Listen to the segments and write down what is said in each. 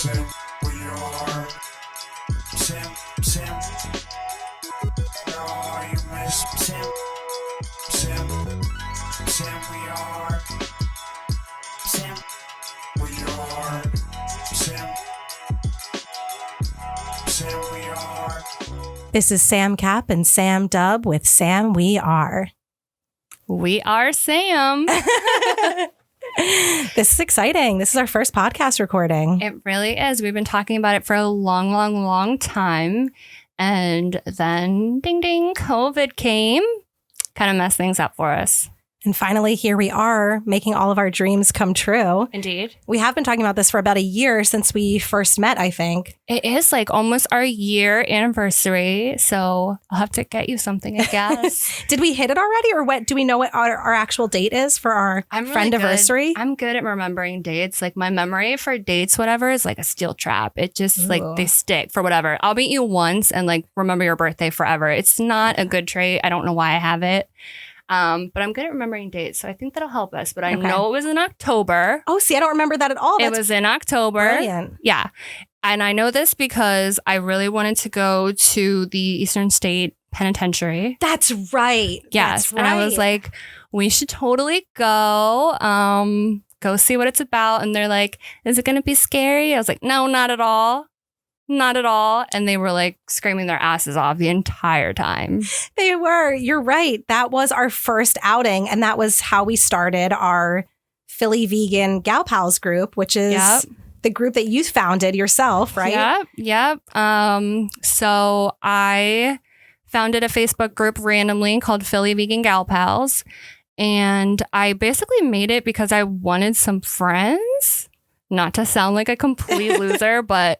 Sam, we are. Sam, Sam. Oh, you miss Sam. Sam, Sam, we are. Sam, we are. Sam, Sam, we are. This is Sam Kap and Sam Dub with Sam We Are. We are Sam. This is exciting. This is our first podcast recording. It really is. We've been talking about it for a long time. And then, ding, ding, COVID came. Kind of messed things up for us. And finally, here we are making all of our dreams come true. Indeed. We have been talking about this for about a year since we first met, I think. It is like almost our year anniversary. So I'll have to get you something, I guess. Did we hit it already, or what? Do we know what our actual date is for our friend-iversary? I'm good at remembering dates. Like my memory for dates, whatever, is like a steel trap. It just like they stick for whatever. I'll meet you once and like remember your birthday forever. It's not a good trait. I don't know why I have it. But I'm good at remembering dates, so I think that'll help us. But I know it was in October. Oh, see, I don't remember that at all. It was in October. Brilliant. Yeah. And I know this because I really wanted to go to the Eastern State Penitentiary. That's right. Yes. That's right. And I was like, we should totally go. Go see what it's about. And they're like, is it going to be scary? I was like, no, not at all. Not at all. And they were like screaming their asses off the entire time. They were. You're right. That was our first outing. And that was how we started our Philly Vegan Gal Pals group, which is the group that you founded yourself, right? Yep. So I founded a Facebook group randomly called Philly Vegan Gal Pals. And I basically made it because I wanted some friends. Not to sound like a complete loser, but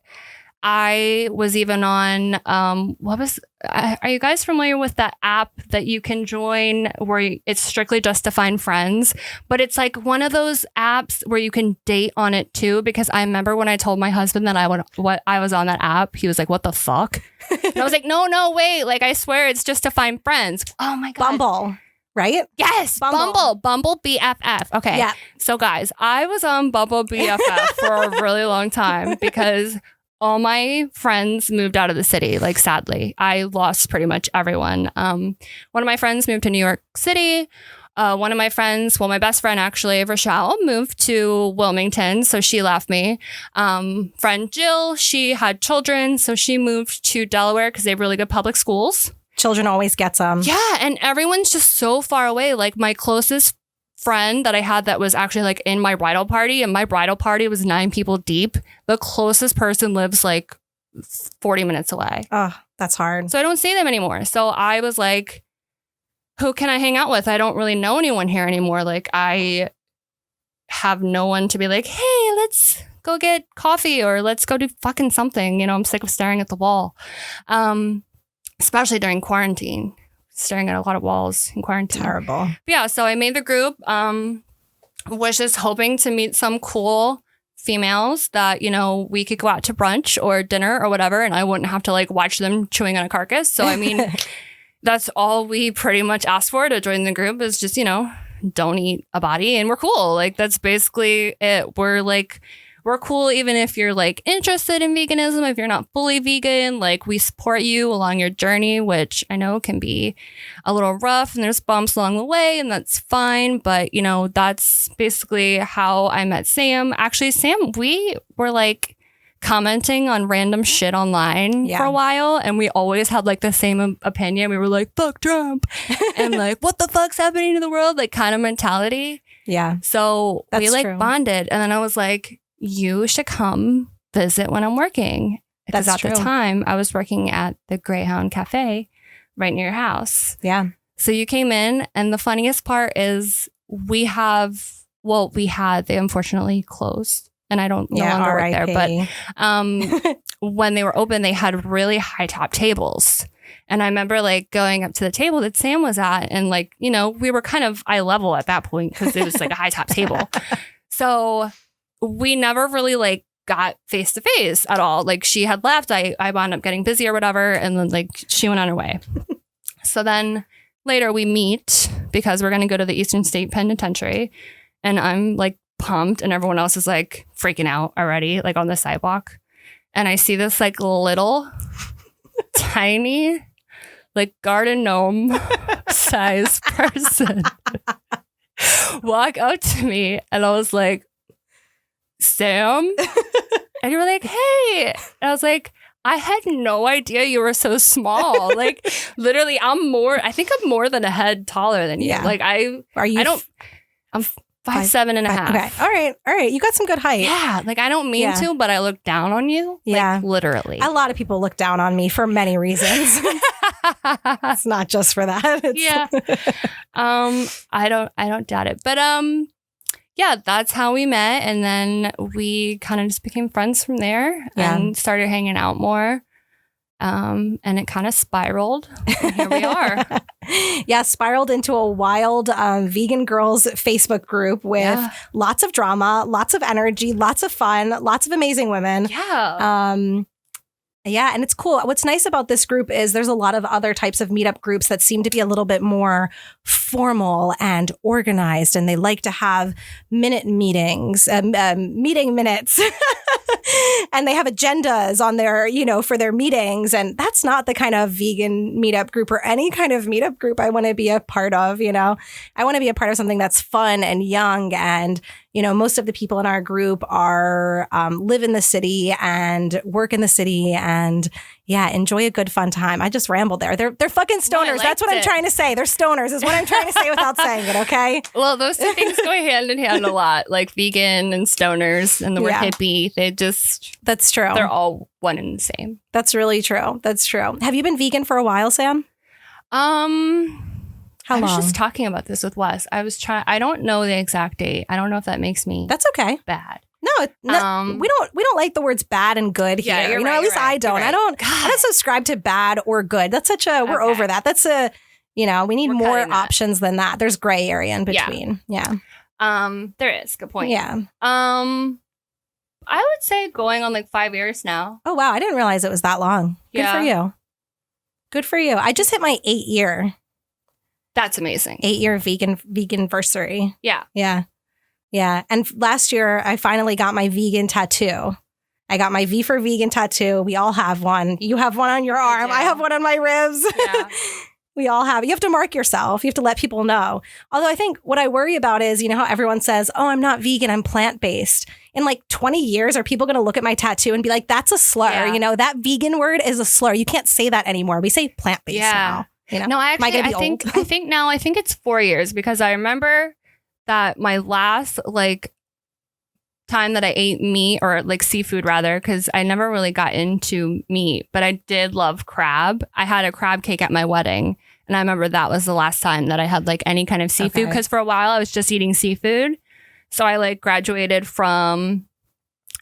I was even on, are you guys familiar with that app that you can join where it's strictly just to find friends? But it's like one of those apps where you can date on it too. Because I remember when I told my husband that I was on that app, he was like, what the fuck? And I was like, no, wait. Like, I swear it's just to find friends. Oh my God. Bumble, right? Yes, Bumble BFF. Okay. Yeah. So guys, I was on Bumble BFF for a really long time because all my friends moved out of the city, like sadly. I lost pretty much everyone. One of my friends moved to New York City. One of my friends, my best friend actually, Rochelle, moved to Wilmington, so she left me. Friend Jill, she had children, so she moved to Delaware because they have really good public schools. Children always get some. Yeah, and everyone's just so far away. Like my closest friend that I had that was actually like in my bridal party, and my bridal party was 9 people deep. The closest person lives like 40 minutes away. Oh, that's hard. So I don't see them anymore. So I was like, who can I hang out with? I don't really know anyone here anymore. Like I have no one to be like, hey, let's go get coffee or let's go do fucking something. You know, I'm sick of staring at the wall. Especially during quarantine. Staring at a lot of walls in quarantine. Terrible. But yeah, so I made the group. Was just hoping to meet some cool females that, you know, we could go out to brunch or dinner or whatever, and I wouldn't have to like watch them chewing on a carcass. So I mean, that's all we pretty much asked for to join the group is just, you know, don't eat a body and we're cool. Like that's basically it. We're cool even if you're like interested in veganism, if you're not fully vegan, like we support you along your journey, which I know can be a little rough and there's bumps along the way and that's fine. But, you know, that's basically how I met Sam. Actually, Sam, we were like commenting on random shit online for a while and we always had like the same opinion. We were like, fuck Trump and like, what the fuck's happening to the world? Like kind of mentality. Yeah. So we like true. bonded and then I was like, you should come visit when I'm working. Because at the time, I was working at the Greyhound Cafe right near your house. Yeah. So you came in, and the funniest part is they unfortunately closed, and I don't no longer work there. But when they were open, they had really high top tables. And I remember like going up to the table that Sam was at, and like, you know, we were kind of eye level at that point because it was like a high top table. So we never really like got face to face at all. Like she had left, I wound up getting busy or whatever. And then like she went on her way. So then later we meet because we're going to go to the Eastern State Penitentiary. And I'm like pumped and everyone else is like freaking out already, like on the sidewalk. And I see this like little tiny, like garden gnome size person walk up to me. And I was like, Sam? And you were like, hey. And I was like, I had no idea you were so small. Like, literally, I think I'm more than a head taller than you. Yeah. Like, I'm 5'7.5". Okay. All right. You got some good height. Yeah. Like, I don't mean to, but I look down on you. Yeah. Like, literally. A lot of people look down on me for many reasons. It's not just for that. Yeah. I don't doubt it. But, yeah, that's how we met. And then we kind of just became friends from there and started hanging out more. And it kind of spiraled. And here we are. Yeah, spiraled into a wild vegan girls Facebook group with lots of drama, lots of energy, lots of fun, lots of amazing women. Yeah. Yeah, and it's cool. What's nice about this group is there's a lot of other types of meetup groups that seem to be a little bit more formal and organized, and they like to have minute meetings, meeting minutes, and they have agendas on their, for their meetings. And that's not the kind of vegan meetup group or any kind of meetup group I want to be a part of. I want to be a part of something that's fun and young. And most of the people in our group are live in the city and work in the city and enjoy a good fun time. I just rambled there. They're fucking stoners. That's what I'm trying to say. They're stoners is what I'm trying to say without saying it. Okay. Well, those two things go hand in hand a lot, like vegan and stoners and the word hippie. That's true. They're all one and the same. That's really true. That's true. Have you been vegan for a while, Sam? How long? I was just talking about this with Wes. I don't know the exact date. I don't know if that makes me That's okay. bad. No, we don't like the words bad and good here. Yeah, you're right, at least I don't. right. I don't subscribe to bad or good. That's we're over that. That's we need We're more cutting that. options than that. There's gray area in between. Yeah. There is. Good point. Yeah. I would say going on like 5 years now. Oh wow, I didn't realize it was that long. Good Yeah. for you. Good for you. I just hit my 8-year. That's amazing. 8-year veganversary. Yeah. Yeah. Yeah. And last year, I finally got my vegan tattoo. I got my V for vegan tattoo. We all have one. You have one on your arm. I have one on my ribs. Yeah. We all have. You have to mark yourself. You have to let people know. Although I think what I worry about is, how everyone says, oh, I'm not vegan, I'm plant-based. In like 20 years, are people going to look at my tattoo and be like, that's a slur? Yeah. That vegan word is a slur. You can't say that anymore. We say plant-based now. No, I think it's 4 years because I remember that my last time that I ate meat or seafood rather, because I never really got into meat, but I did love crab. I had a crab cake at my wedding, and I remember that was the last time that I had any kind of seafood because for a while I was just eating seafood. So I graduated from,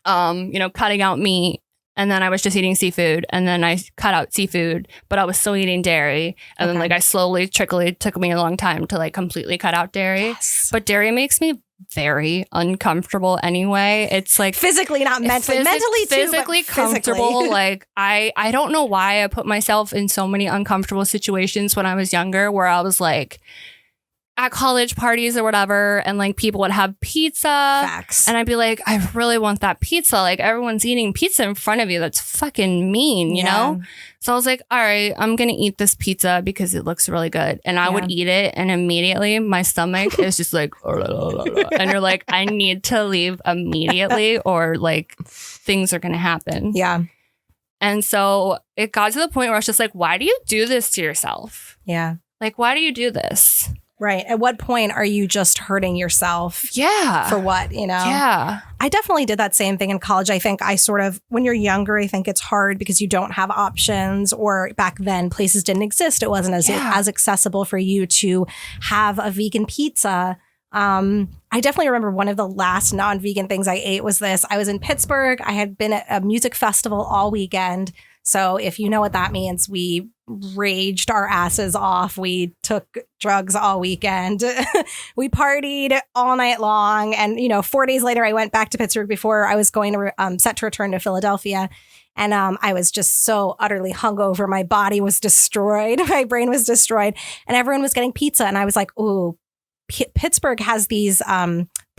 cutting out meat. And then I was just eating seafood, and then I cut out seafood, but I was still eating dairy. And then I slowly, it took me a long time to completely cut out dairy. Yes. But dairy makes me very uncomfortable anyway. It's physically, not mentally. Mentally too, physically but comfortable. I don't know why I put myself in so many uncomfortable situations when I was younger where I was at college parties or whatever, and people would have pizza. Facts. And I'd be like, I really want that pizza. Everyone's eating pizza in front of you. That's fucking mean, you know? So I was like, all right, I'm going to eat this pizza because it looks really good. And I would eat it, and immediately my stomach is just and you're like, I need to leave immediately or things are going to happen. Yeah. And so it got to the point where I was just like, why do you do this to yourself? Yeah. Why do you do this? Right. At what point are you just hurting yourself? Yeah. For what, Yeah. I definitely did that same thing in college. I think when you're younger, I think it's hard because you don't have options, or back then places didn't exist. It wasn't as accessible for you to have a vegan pizza. I definitely remember one of the last non-vegan things I ate was this. I was in Pittsburgh. I had been at a music festival all weekend. So if you know what that means, we raged our asses off. We took drugs all weekend. We partied all night long. And, 4 days later, I went back to Pittsburgh before I was going to set to return to Philadelphia. And I was just so utterly hungover. My body was destroyed. My brain was destroyed. And everyone was getting pizza. And I was like, ooh, Pittsburgh has these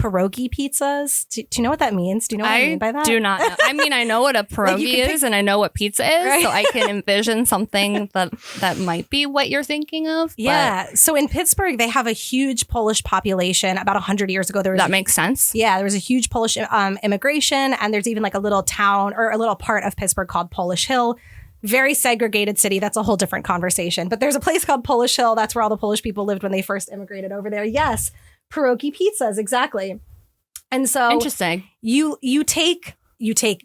pierogi pizzas. Do you know what that means? Do you know what I mean by that? do not know. I mean, I know what a pierogi is and I know what pizza is. Right. So I can envision something that might be what you're thinking of. Yeah. So in Pittsburgh, they have a huge Polish population. About 100 years ago, That makes sense. Yeah, there was a huge Polish immigration, and there's even like a little town or a little part of Pittsburgh called Polish Hill. Very segregated city. That's a whole different conversation. But there's a place called Polish Hill. That's where all the Polish people lived when they first immigrated over there. Yes, pierogi pizzas, exactly. And so Interesting. you take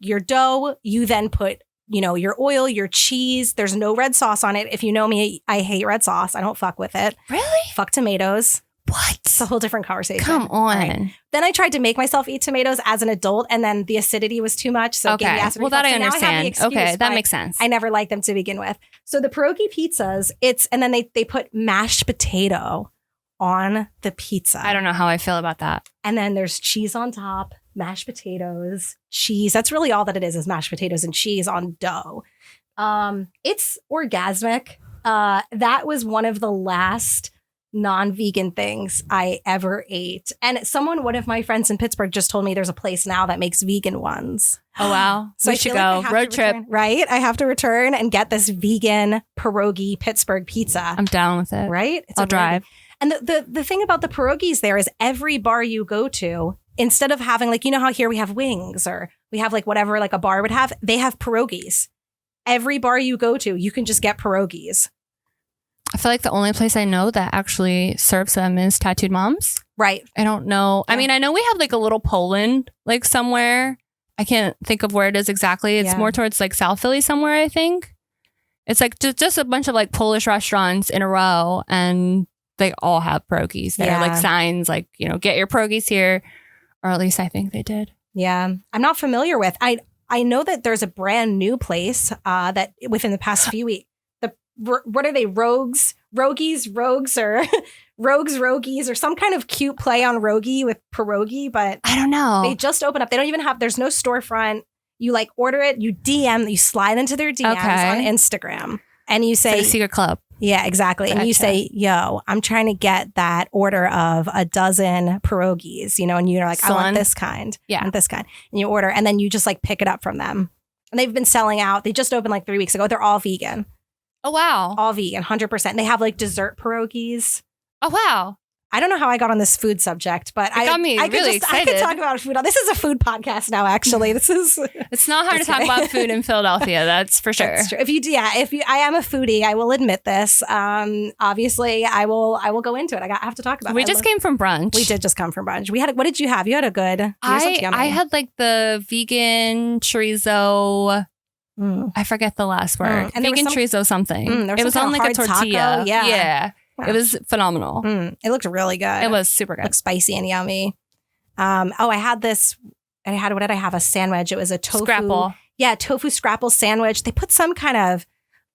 your dough. You then put your oil, your cheese. There's no red sauce on it. If you know me, I hate red sauce. I don't fuck with it. Really? Fuck tomatoes. What? It's a whole different conversation. Come on. Right. Then I tried to make myself eat tomatoes as an adult, and then the acidity was too much. So it gave me acid Well, that reflux. I So now have the understand. excuse, Okay, that but makes sense. I never liked them to begin with. So the pierogi pizzas, and then they put mashed potato on the pizza. I don't know how I feel about that. And then there's cheese on top, mashed potatoes, cheese. That's really all that it is mashed potatoes and cheese on dough. It's orgasmic. That was one of the last non-vegan things I ever ate. And one of my friends in Pittsburgh just told me there's a place now that makes vegan ones. Oh, wow. So We I should feel like I go. have Road to trip. return, right? I have to return and get this vegan pierogi Pittsburgh pizza. I'm down with it. Right? It's I'll amazing. drive. And the thing about the pierogies there is every bar you go to, instead of having like, how here we have wings or we have like whatever like a bar would have, they have pierogies. Every bar you go to, you can just get pierogies. I feel like the only place I know that actually serves them is Tattooed Moms. Right. I don't know. Yeah. I mean, I know we have like a little Poland like somewhere. I can't think of where it is exactly. It's Yeah. more towards like South Philly somewhere, I think. It's like just a bunch of like Polish restaurants in a row, and they all have pierogies. They're Yeah. like signs like, get your pierogies here. Or at least I think they did. Yeah. I'm not familiar with. I know that there's a brand new place that within the past few weeks. What are they? Rogues, or Rogues, or some kind of cute play on rogi with pierogi, but I don't know. they just open up. They don't even have, there's no storefront. You like order it, you slide into their DMs on Instagram and you It's say, like a secret club. yeah, exactly. And you Gotcha. say, yo, I'm trying to get that order of a dozen pierogies, and you're like, I want Son. this kind. Yeah. I want this kind. And you order, and then you just like pick it up from them. And they've been selling out. They just opened like 3 weeks ago. They're all vegan. Oh, wow. All vegan, 100%. They have like dessert pierogies. Oh, wow. I don't know how I got on this food subject, but It got me I could really I excited. could talk about food. This is a food podcast now, actually. This is It's not hard to Just talk kidding. about food in Philadelphia. That's for sure. That's true. I am a foodie. I will admit this. Obviously, I will go into it. I have to talk about it. We just came from brunch. We did just come from brunch. What did you have? You had a good. yours looked yummy. I had like the vegan chorizo. Mm. I forget the last word. And there was Vegan some- chorizo something. there was It was some on kind like of a hard tortilla. taco. Yeah. Yeah. Wow. It was phenomenal. It looked really good. It was super good. Looked spicy and yummy. I had this. What did I have? A sandwich. It was a tofu. Scrapple. Yeah, tofu scrapple sandwich. They put some kind of,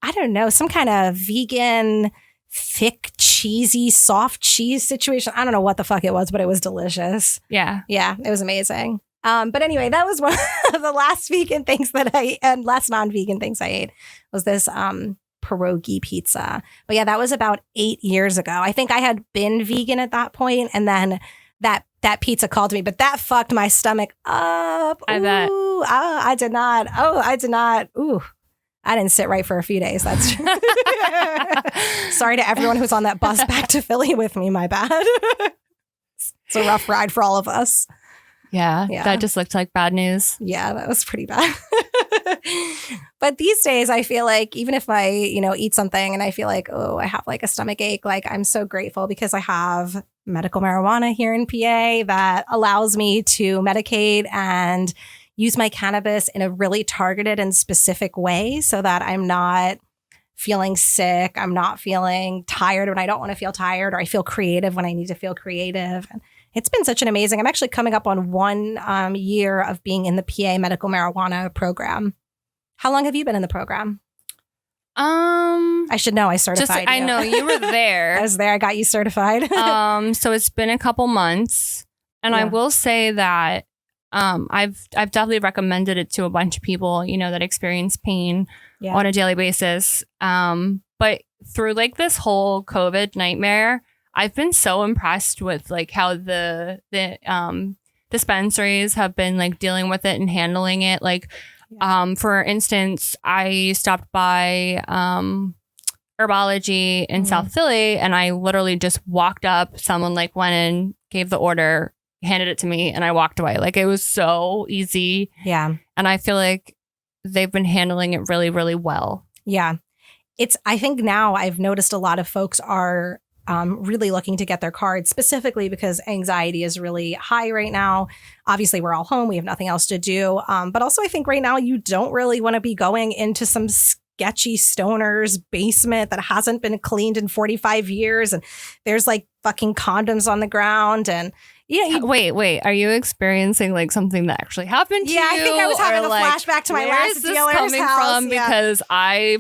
I don't know, some kind of vegan, thick, cheesy, soft cheese situation. I don't know what the fuck it was, but it was delicious. Yeah. Yeah, it was amazing. But anyway, that was one of the last last non-vegan things I ate was this pierogi pizza. But yeah, that was about 8 years ago. I think I had been vegan at that point, and then that pizza called me, but that fucked my stomach up. I bet. I did not. I did not. Ooh, I didn't sit right for a few days. That's true. Sorry to everyone who's on that bus back to Philly with me. My bad. It's a rough ride for all of us. Yeah. Yeah. That just looked like bad news. Yeah, that was pretty bad. But these days, I feel like even if I, eat something and I feel like, oh, I have like a stomach ache, like I'm so grateful because I have medical marijuana here in PA that allows me to medicate and use my cannabis in a really targeted and specific way so that I'm not feeling sick. I'm not feeling tired when I don't want to feel tired, or I feel creative when I need to feel creative. And it's been such an amazing, I'm actually coming up on 1 year of being in the PA medical marijuana program. How long have you been in the program? I should know. I certified I you. know you were there. I was there. I got you certified. So it's been a couple months, and I Yeah. will say that I've definitely recommended it to a bunch of people, that experience pain Yeah. on a daily basis. But through like this whole COVID nightmare, I've been so impressed with like how the dispensaries have been like dealing with it and handling it. Like, for instance, I stopped by Herbology in South Philly, and I literally just walked up. Someone like went in, gave the order, handed it to me, and I walked away. Like, it was so easy. Yeah. And I feel like they've been handling it really, really well. Yeah. I think now I've noticed a lot of folks are really looking to get their cards, specifically because anxiety is really high right now. Obviously, we're all home. We have nothing else to do. But also, I think right now you don't really want to be going into some sketchy stoner's basement that hasn't been cleaned in 45 years. And there's like fucking condoms on the ground. And wait, are you experiencing like something that actually happened to you? Yeah, I think I was having a like, flashback to my where last is this dealer's coming house. from? Because I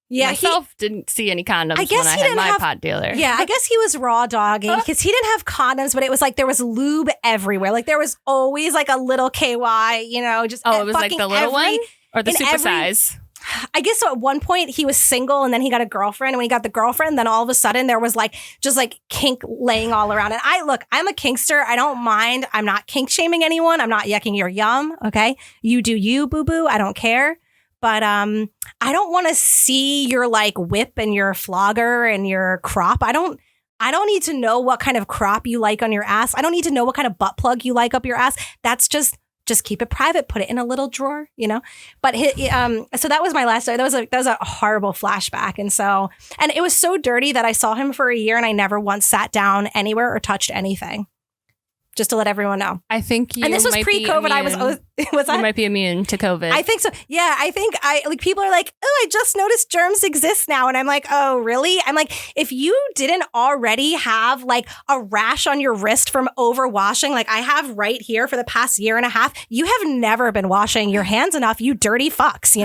myself didn't see any condoms I guess when I he had didn't my have- pot dealer. Yeah, I guess he was raw dogging because he didn't have condoms, but it was like there was lube everywhere. Like there was always like a little KY, just it was like the little one or the in super every- size. I guess so at one point he was single and then he got a girlfriend. And when he got the girlfriend, then all of a sudden there was like just like kink laying all around. And I'm a kinkster. I don't mind. I'm not kink shaming anyone. I'm not yucking your yum. Okay. You do you, boo boo. I don't care. But I don't want to see your like whip and your flogger and your crop. I don't need to know what kind of crop you like on your ass. I don't need to know what kind of butt plug you like up your ass. That's just keep it private. Put it in a little drawer, But so that was my last story. That was a horrible flashback, and it was so dirty that I saw him for a year and I never once sat down anywhere or touched anything. Just to let everyone know. I think you and this was might pre-COVID. You might be immune to COVID. I think so. Yeah, I think people are like, oh, I just noticed germs exist now. And I'm like, oh, really? I'm like, if you didn't already have like a rash on your wrist from overwashing, like I have right here for the past year and a half, you have never been washing your hands enough, you dirty fucks,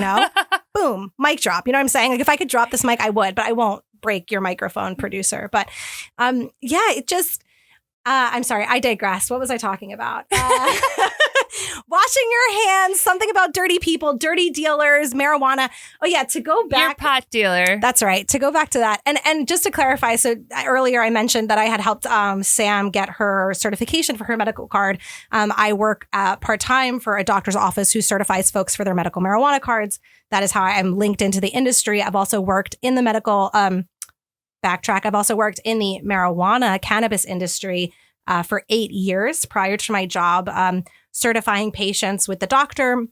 Boom, mic drop. You know what I'm saying? Like if I could drop this mic, I would, but I won't break your microphone, producer. But it just... I'm sorry, I digress. What was I talking about? Washing your hands, something about dirty people, dirty dealers, marijuana. Oh yeah, to go back. Your pot dealer. That's right. To go back to that. And just to clarify, so earlier I mentioned that I had helped Sam get her certification for her medical card. I work part-time for a doctor's office who certifies folks for their medical marijuana cards. That is how I am linked into the industry. I've also worked in the medical backtrack. I've also worked in the marijuana cannabis industry for 8 years prior to my job, certifying patients with the doctor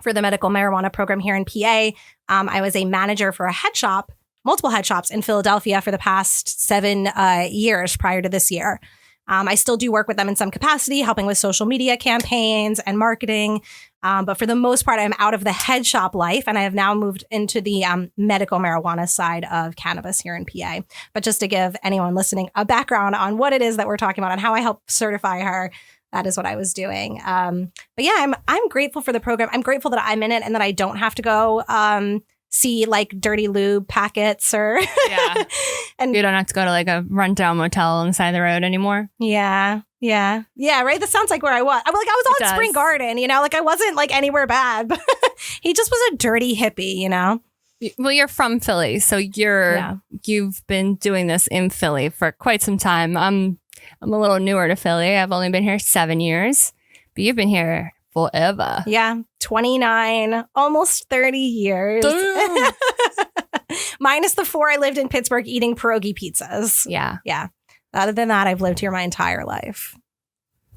for the medical marijuana program here in PA. I was a manager for a head shop, multiple head shops in Philadelphia for the past 7 years prior to this year. I still do work with them in some capacity, helping with social media campaigns and marketing. But for the most part, I'm out of the head shop life, and I have now moved into the medical marijuana side of cannabis here in PA. But just to give anyone listening a background on what it is that we're talking about and how I help certify her, that is what I was doing. But yeah, I'm grateful for the program. I'm grateful that I'm in it and that I don't have to go see like dirty lube packets or and you don't have to go to like a rundown motel on the side of the road anymore. Yeah, right. That sounds like where I was. I was on Spring Garden, like I wasn't like anywhere bad, but he just was a dirty hippie, Well, you're from Philly, so you've been doing this in Philly for quite some time. I'm a little newer to Philly. I've only been here 7 years, but you've been here forever. Yeah, 29, almost 30 years. Minus the 4 I lived in Pittsburgh eating pierogi pizzas. Yeah. Other than that, I've lived here my entire life.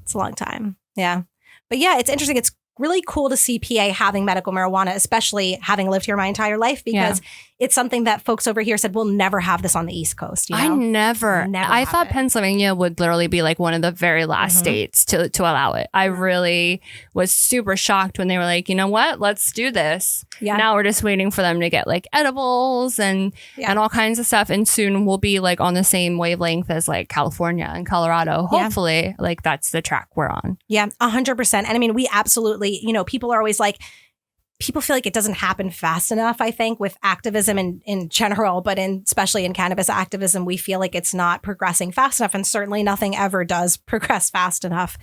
It's a long time. Yeah. But yeah, it's interesting. It's really cool to see PA having medical marijuana, especially having lived here my entire life, because it's something that folks over here said we'll never have this on the East Coast. I thought Pennsylvania would literally be like one of the very last states to allow it. I really was super shocked when they were like, you know what, let's do this. Yeah. Now we're just waiting for them to get like edibles and all kinds of stuff. And soon we'll be like on the same wavelength as like California and Colorado. Hopefully, like that's the track we're on. Yeah, 100%. And I mean, we absolutely, people are always like, people feel like it doesn't happen fast enough, I think, with activism in general, but especially in cannabis activism, we feel like it's not progressing fast enough. And certainly nothing ever does progress fast enough.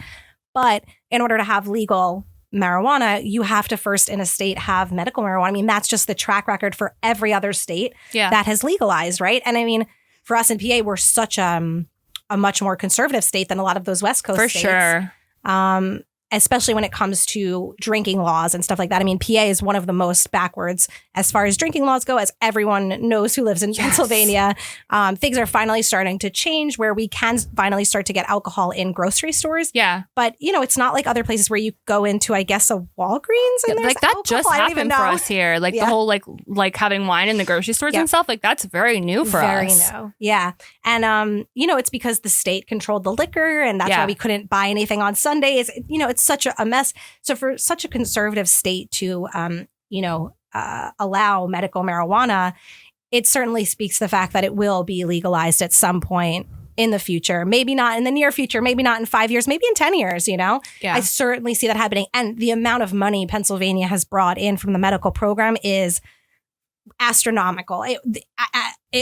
But in order to have legal marijuana, you have to first in a state have medical marijuana. I mean, that's just the track record for every other state that has legalized, right? And I mean, for us in PA, we're such a much more conservative state than a lot of those West Coast For states. sure. Especially when it comes to drinking laws and stuff like that. I mean, PA is one of the most backwards as far as drinking laws go, as everyone knows who lives in Pennsylvania. Things are finally starting to change where we can finally start to get alcohol in grocery stores. Yeah. But, it's not like other places where you go into, I guess, a Walgreens and there's Like that alcohol. just I don't even happened for know. us here. Like the whole like having wine in the grocery stores and stuff. Like that's very new for Very us. new. Yeah. And, it's because the state controlled the liquor and that's why we couldn't buy anything on Sundays. It's such a mess. So for such a conservative state to, allow medical marijuana, it certainly speaks to the fact that it will be legalized at some point in the future. Maybe not in the near future, maybe not in 5 years, maybe in 10 years, Yeah. I certainly see that happening. And the amount of money Pennsylvania has brought in from the medical program is astronomical.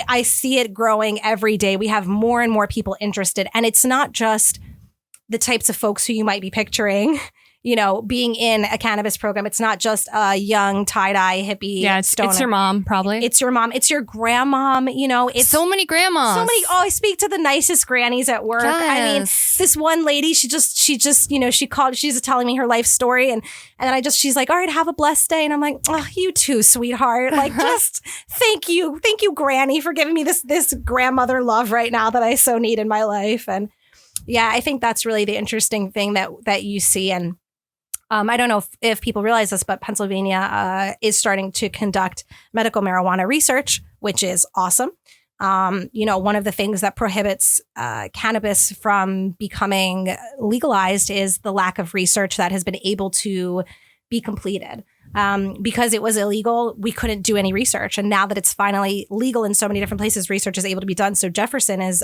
I see it growing every day. We have more and more people interested. And it's not just the types of folks who you might be picturing, being in a cannabis program. It's not just a young tie-dye hippie. Yeah, it's your mom, probably. It's your mom. It's your grandmom. It's so many grandmas. So many. Oh, I speak to the nicest grannies at work. Yes. I mean, this one lady, she called, she's telling me her life story. And then she's like, all right, have a blessed day. And I'm like, oh, you too, sweetheart. Like, just thank you, granny, for giving me this grandmother love right now that I so need in my life. And yeah, I think that's really the interesting thing that you see. And I don't know if people realize this, but Pennsylvania is starting to conduct medical marijuana research, which is awesome. One of the things that prohibits cannabis from becoming legalized is the lack of research that has been able to be completed. Because it was illegal, we couldn't do any research. And now that it's finally legal in so many different places, research is able to be done. So Jefferson is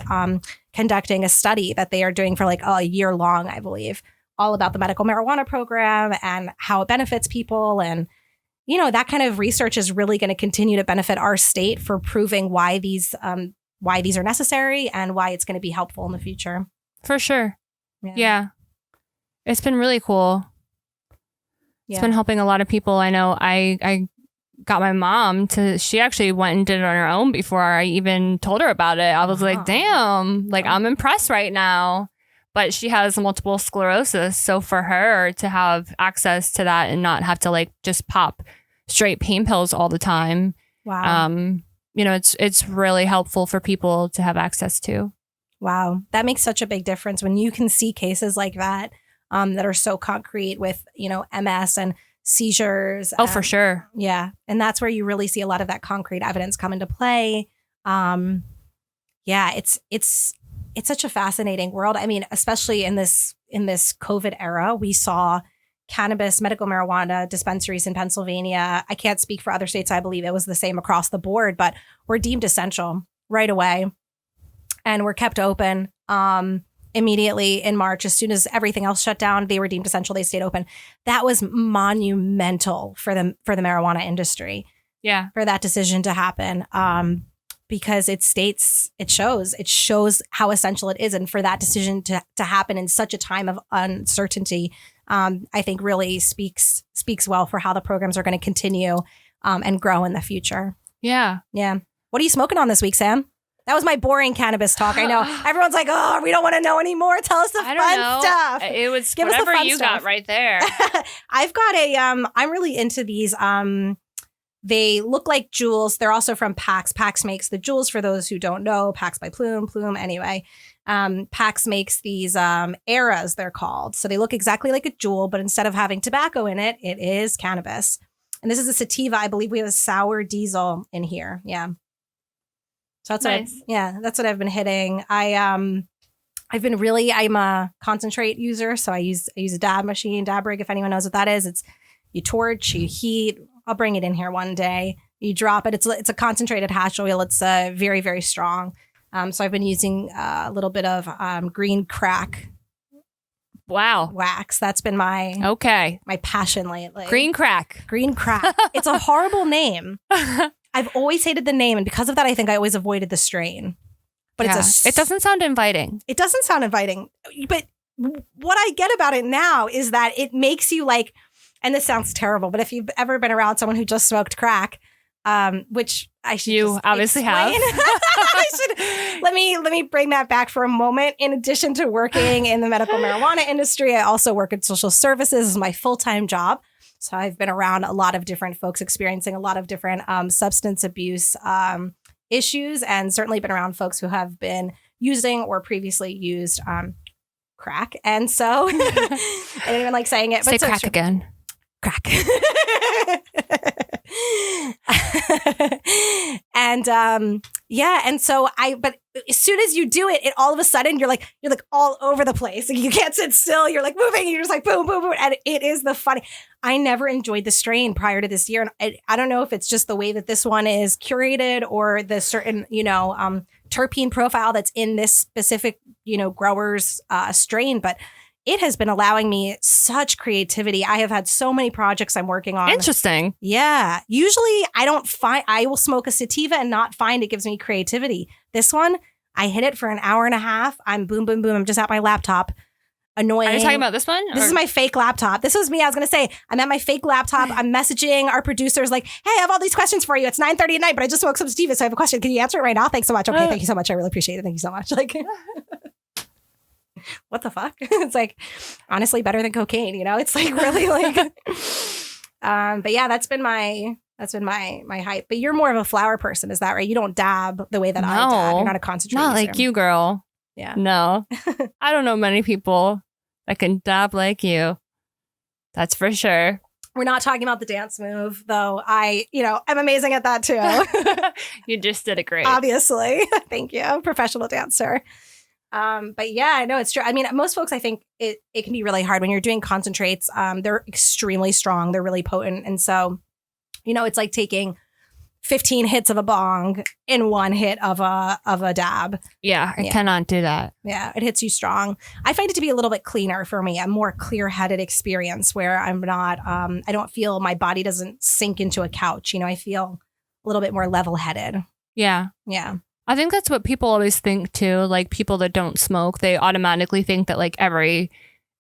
conducting a study that they are doing for like a year long, I believe, all about the medical marijuana program and how it benefits people. And, that kind of research is really going to continue to benefit our state for proving why these are necessary and why it's going to be helpful in the future. For sure. Yeah. It's been really cool. It's been helping a lot of people. I know I got my mom she actually went and did it on her own before I even told her about it. I was like, damn, like I'm impressed right now. But she has multiple sclerosis. So for her to have access to that and not have to like just pop straight pain pills all the time. Wow. It's really helpful for people to have access to. Wow. That makes such a big difference when you can see cases like that that are so concrete with, MS and seizures. Oh, for sure. Yeah. And that's where you really see a lot of that concrete evidence come into play. It's such a fascinating world. I mean, especially in this COVID era, we saw cannabis, medical marijuana dispensaries in Pennsylvania. I can't speak for other states. I believe it was the same across the board, but were deemed essential right away and were kept open immediately in March. As soon as everything else shut down, they were deemed essential. They stayed open. That was monumental for the marijuana industry. Yeah. For that decision to happen. Because it shows how essential it is. And for that decision to happen in such a time of uncertainty, I think really speaks well for how the programs are going to continue and grow in the future. Yeah. Yeah. What are you smoking on this week, Sam? That was my boring cannabis talk. I know everyone's like, oh, we don't want to know anymore. Tell us the fun stuff. It was Give whatever us the fun you stuff. got right there. I've got I'm really into these. They look like jewels. They're also from Pax. Pax makes the jewels, for those who don't know. Pax by Plume. Anyway, Pax makes these eras, they're called. So they look exactly like a jewel, but instead of having tobacco in it, it is cannabis. And this is a sativa. I believe we have a sour diesel in here. Yeah. So that's nice. That's what I've been hitting. I'm a concentrate user. So I use a dab machine, dab rig, if anyone knows what that is. It's you torch, you heat. I'll bring it in here one day. You drop it. It's a concentrated hash oil. It's very, very strong. So I've been using a little bit of green crack. Wow. Wax. That's been my passion lately. Green crack. It's a horrible name. I've always hated the name. And because of that, I think I always avoided the strain. But it doesn't sound inviting. It doesn't sound inviting. But what I get about it now is that it makes you like, and this sounds terrible, but if you've ever been around someone who just smoked crack, which I should you obviously explain. have. Let me bring that back for a moment. In addition to working in the medical marijuana industry, I also work in social services. This is my full-time job. So I've been around a lot of different folks experiencing a lot of different substance abuse issues, and certainly been around folks who have been using or previously used crack. And so I didn't even like saying it. Say but crack again. Crack. And and so but as soon as you do it, all of a sudden you're like all over the place. Like, you can't sit still. You're like moving. You're just like boom, boom, boom. And it is the funny. I never enjoyed the strain prior to this year. And I don't know if it's just the way that this one is curated or the certain, terpene profile that's in this specific, grower's strain, but it has been allowing me such creativity. I have had so many projects I'm working on. Interesting. Yeah. Usually I will smoke a sativa and not find it gives me creativity. This one, I hit it for an hour and a half. I'm boom, boom, boom. I'm just at my laptop. Annoying. Are you talking about this one? This is my fake laptop. This was me. I was going to say, I'm at my fake laptop. I'm messaging our producers like, hey, I have all these questions for you. It's 9:30 at night, but I just smoked some sativa, so I have a question. Can you answer it right now? Thanks so much. Okay, thank you so much. I really appreciate it. Thank you so much. Like, what the fuck? It's like, honestly, better than cocaine, It's like really like, but yeah, that's been my hype. But you're more of a flower person, is that right? You don't dab the way that I dab. You're not a concentrate Not user. like you, girl. Yeah. No. I don't know many people that can dab like you. That's for sure. We're not talking about the dance move, though. I'm amazing at that too. You just did it great. Obviously. Thank you. Professional dancer. But yeah, I know it's true. I mean, most folks, I think it can be really hard when you're doing concentrates. They're extremely strong. They're really potent. And so, it's like taking 15 hits of a bong in one hit of a dab. Yeah, I cannot do that. Yeah, it hits you strong. I find it to be a little bit cleaner for me, a more clear-headed experience where I'm not, I don't feel my body doesn't sink into a couch. I feel a little bit more level-headed. Yeah. Yeah. I think that's what people always think too. Like people that don't smoke, they automatically think that like every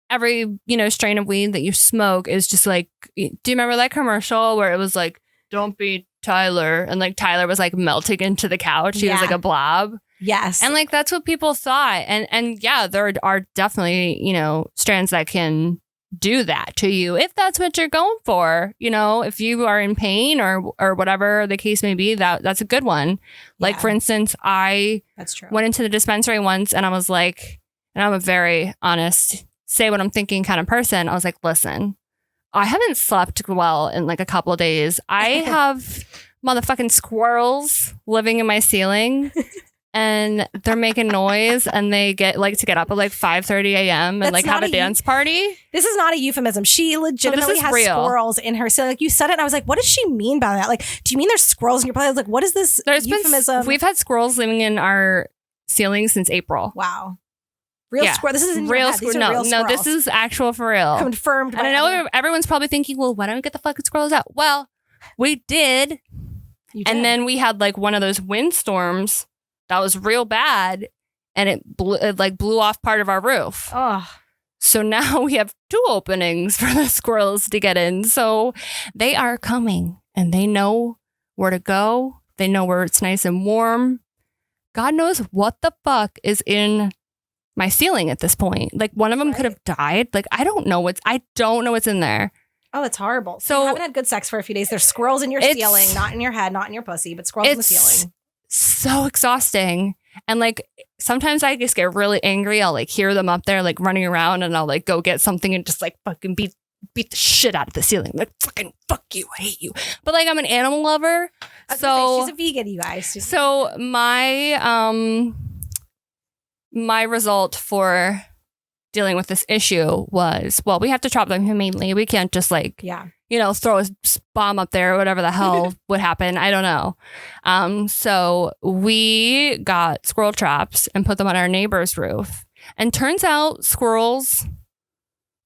strain of weed that you smoke is just like, do you remember that commercial where it was like, don't be Tyler, and like Tyler was like melting into the couch. He was like a blob. Yes. And like that's what people thought. And yeah, there are definitely, strands that can do that to you if that's what you're going for. If you are in pain or whatever the case may be, that's a good one. Like for instance, that's true. Went into the dispensary once and I was like, and I'm a very honest, say what I'm thinking kind of person. I was like, listen, I haven't slept well in like a couple of days. I have motherfucking squirrels living in my ceiling and they're making noise and they get up at like 5:30 a.m. and like have a dance party. This is not a euphemism. She legitimately has squirrels in her ceiling. Like you said it and I was like, what does she mean by that? Like, do you mean there's squirrels in your place? I was like, what is this euphemism? We've had squirrels living in our ceiling since April. Wow. Real squirrel. This is in real squirrel. No, this is actual for real. Confirmed. And I know everyone's probably thinking, well, why don't we get the fucking squirrels out? Well, we did. And then we had like one of those windstorms that was real bad, and it blew off part of our roof. Oh. So now we have 2 openings for the squirrels to get in. So they are coming, and they know where to go. They know where it's nice and warm. God knows what the fuck is in my ceiling at this point. Like one of them could have died. Like I don't know what's in there. Oh, it's horrible. So you haven't had good sex for a few days. There's squirrels in your ceiling, not in your head, not in your pussy, but squirrels in the ceiling. So exhausting. And like sometimes I just get really angry. I'll like hear them up there like running around and I'll like go get something and just like fucking beat the shit out of the ceiling. Like fucking fuck you. I hate you. But like I'm an animal lover. So she's a vegan, you guys. So my result for dealing with this issue was, well, we have to chop them humanely. We can't just like, throw a bomb up there or whatever the hell would happen. I don't know. So we got squirrel traps and put them on our neighbor's roof. And turns out squirrels,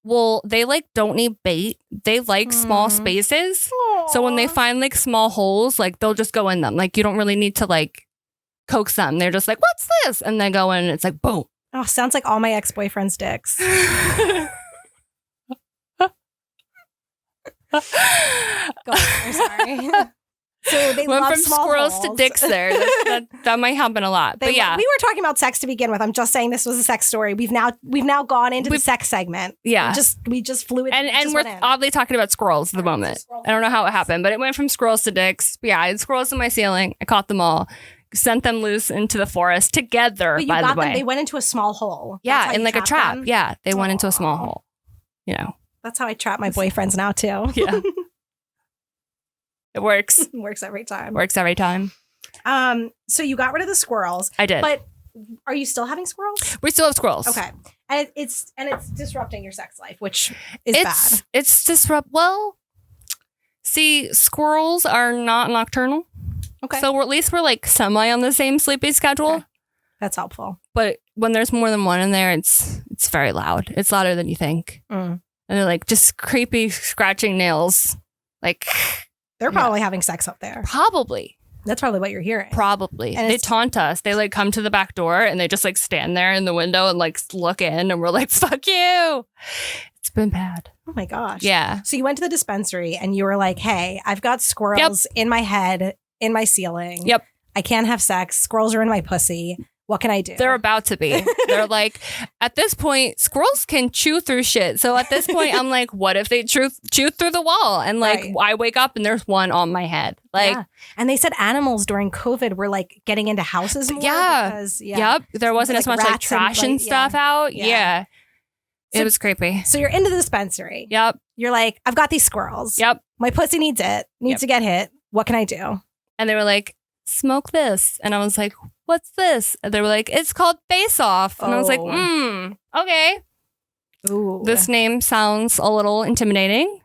well, they like don't need bait. They like small spaces. Aww. So when they find like small holes, like they'll just go in them. Like you don't really need to like coax them. They're just like, what's this? And they go in and it's like, boom. Oh, sounds like all my ex-boyfriend's dicks. Go on, I'm sorry. So they Went love from small squirrels holes. to dicks there. That might happen a lot. But yeah. We were talking about sex to begin with. I'm just saying this was a sex story. We've now gone into the sex segment. Yeah. We just flew it. And we're oddly talking about squirrels at the moment. I don't know how it happened, but it went from squirrels to dicks. But yeah, I had squirrels in my ceiling. I caught them all. Sent them loose into the forest together, But by the way. They went into a small hole. Yeah, in like a trap. Them? Yeah, they went into a small hole. You know. That's how I trap my boyfriends now, too. Yeah. It works. Works every time. Works every time. So you got rid of the squirrels. I did. But are you still having squirrels? We still have squirrels. Okay. And it's disrupting your sex life, which is bad. It's well, see, squirrels are not nocturnal. Okay. So at least we're like semi on the same sleepy schedule. Okay. That's helpful. But when there's more than one in there, it's very loud. It's louder than you think. And they're like just creepy scratching nails. Like they're probably having sex up there. Probably. That's probably what you're hearing. Probably. And they taunt us. They like come to the back door and they just like stand there in the window and like look in and we're like, fuck you. It's been bad. Oh my gosh. Yeah. So you went to the dispensary and you were like, hey, I've got squirrels in my head, in my ceiling. Yep. I can't have sex. Squirrels are in my pussy. What can I do? They're about to be. They're like, at this point, squirrels can chew through shit. So at this point, I'm like, what if they chew through the wall? And like, I wake up and there's one on my head. Like, and they said animals during COVID were like getting into houses more. Because, Yep. There wasn't as much like trash and stuff out. Yeah. So, it was creepy. So you're into the dispensary. Yep. You're like, I've got these squirrels. Yep. My pussy needs to get hit. What can I do? And they were like, smoke this. And I was like, what's this? And they were like, it's called Face Off. And I was like, okay. Ooh. This name sounds a little intimidating,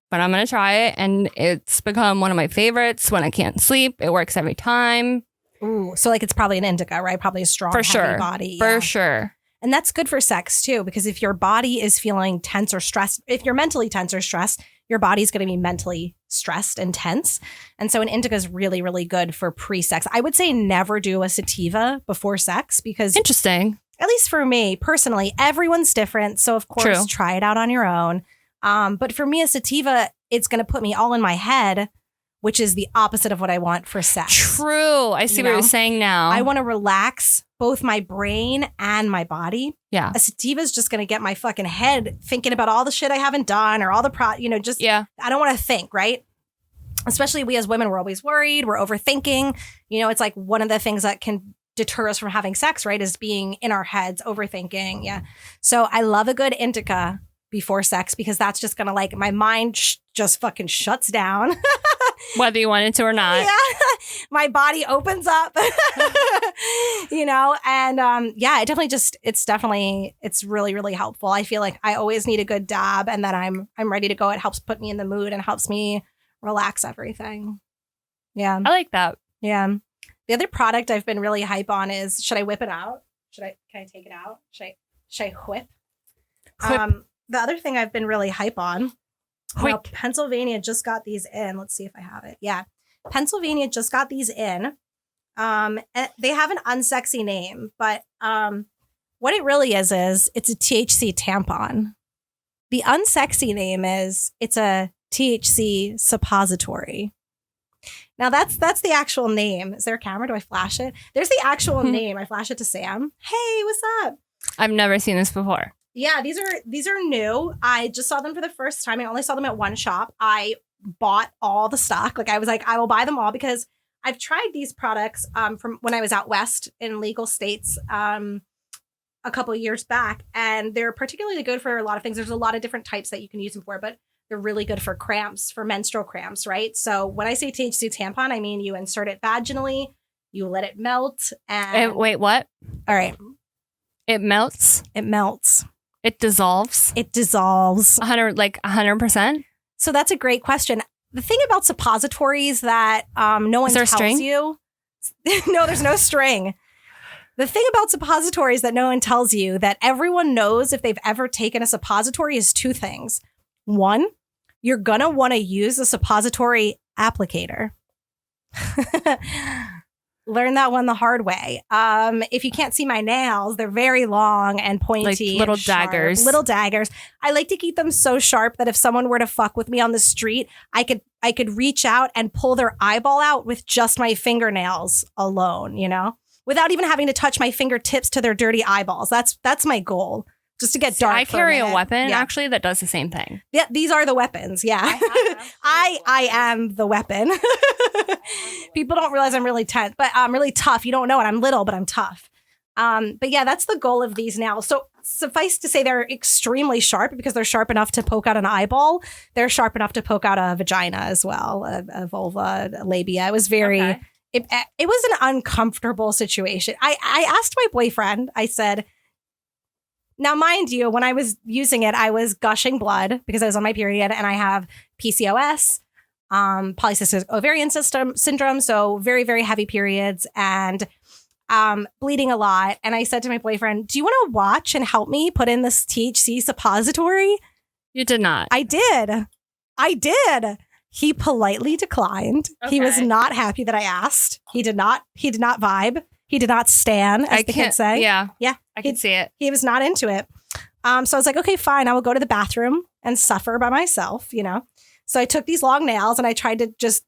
but I'm going to try it. And it's become one of my favorites when I can't sleep. It works every time. Ooh. So like it's probably an indica, right? Probably a strong, heavy body. For sure. And that's good for sex too, because if your body is feeling tense or stressed, if you're mentally tense or stressed, your body's going to be mentally stressed and tense. And so an indica is really, really good for pre-sex. I would say never do a sativa before sex because interesting. At least for me personally, everyone's different. So of course, try it out on your own. But for me, a sativa, it's going to put me all in my head, which is the opposite of what I want for sex. True. I see what you're saying now. I want to relax both my brain and my body. Yeah. A sativa is just going to get my fucking head thinking about all the shit I haven't done or all the I don't want to think, right? Especially we as women, we're always worried. We're overthinking. It's like one of the things that can deter us from having sex, right? Is being in our heads, overthinking. Yeah. So I love a good indica before sex because that's just going to like my mind just fucking shuts down. Whether you want it to or not. Yeah. My body opens up, and it's really, really helpful. I feel like I always need a good dab and then I'm ready to go. It helps put me in the mood and helps me relax everything. Yeah. I like that. Yeah. The other product I've been really hype on is, should I whip it out? Can I take it out? Should I whip? The other thing I've been really hype on, Pennsylvania just got these in. Let's see if I have it. Yeah. Pennsylvania just got these in. And they have an unsexy name, but what it really is it's a THC tampon. The unsexy name is it's a THC suppository. Now that's the actual name. Is there a camera? Do I flash it? There's the actual name. I flash it to Sam. Hey, what's up? I've never seen this before. Yeah, these are new. I just saw them for the first time. I only saw them at one shop. I bought all the stock. Like I was like, I will buy them all because I've tried these products from when I was out west in legal states a couple of years back, and they're particularly good for a lot of things. There's a lot of different types that you can use them for, but they're really good for cramps, for menstrual cramps, right? So when I say THC tampon, I mean you insert it vaginally, you let it melt, and wait, what? All right, it melts. It melts. It dissolves. It dissolves. 100%. So that's a great question. The thing about suppositories that no one tells you. No, there's no string. The thing about suppositories that no one tells you that everyone knows if they've ever taken a suppository is two things. One, you're going to want to use a suppository applicator. Learned that one the hard way. If you can't see my nails, they're very long and pointy. Like little and sharp. daggers. Little daggers. I like to keep them so sharp that if someone were to fuck with me on the street, I could reach out and pull their eyeball out with just my fingernails alone, you know? Without even having to touch my fingertips to their dirty eyeballs. That's my goal. Just to get dark. I carry a minute. weapon actually that does the same thing. Yeah, these are the weapons. Yeah. I am the weapon. People don't realize I'm really tense, but I'm really tough. You don't know it. I'm little, but I'm tough. But yeah, that's the goal of these now. So suffice to say they're extremely sharp because they're sharp enough to poke out an eyeball. They're sharp enough to poke out a vagina as well, a vulva, a labia. It was very, it was an uncomfortable situation. I asked my boyfriend, I said, now, mind you, when I was using it, I was gushing blood because I was on my period and I have PCOS, polycystic ovarian syndrome. So very, very heavy periods and bleeding a lot. And I said to my boyfriend, do you want to watch and help me put in this THC suppository? You did not. I did. He politely declined. Okay. He was not happy that I asked. He did not vibe. He did not stan, as the kids say. Yeah. Yeah. I can see it. He was not into it. So I was like, okay, fine. I will go to the bathroom and suffer by myself, you know? So I took these long nails and I tried to just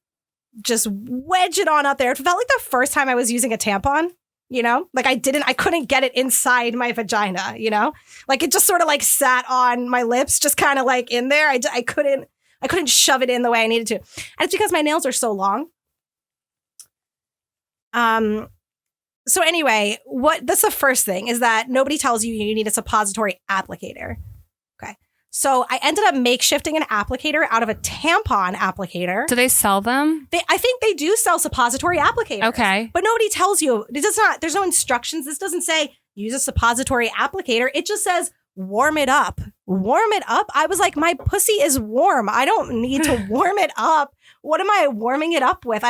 wedge it on up there. It felt like the first time I was using a tampon, you know? Like I couldn't get it inside my vagina, you know? Like it just sort of like sat on my lips, just kind of like in there. I couldn't shove it in the way I needed to. And it's because my nails are so long. So anyway, that's the first thing is that nobody tells you you need a suppository applicator. Okay. So I ended up makeshifting an applicator out of a tampon applicator. Do they sell them? I think they do sell suppository applicators. Okay. But nobody tells you. There's no instructions. This doesn't say use a suppository applicator. It just says warm it up. Warm it up. I was like, my pussy is warm. I don't need to warm it up. What am I warming it up with?